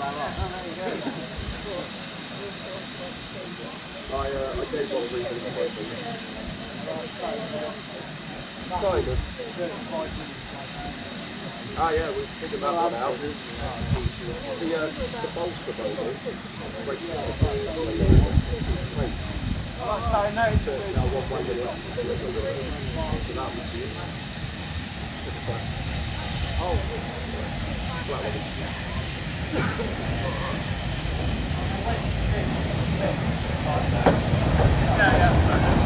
I gave all the reasons for it. Kind of. Ah, yeah, we figured that one out. The bolster motor breaks the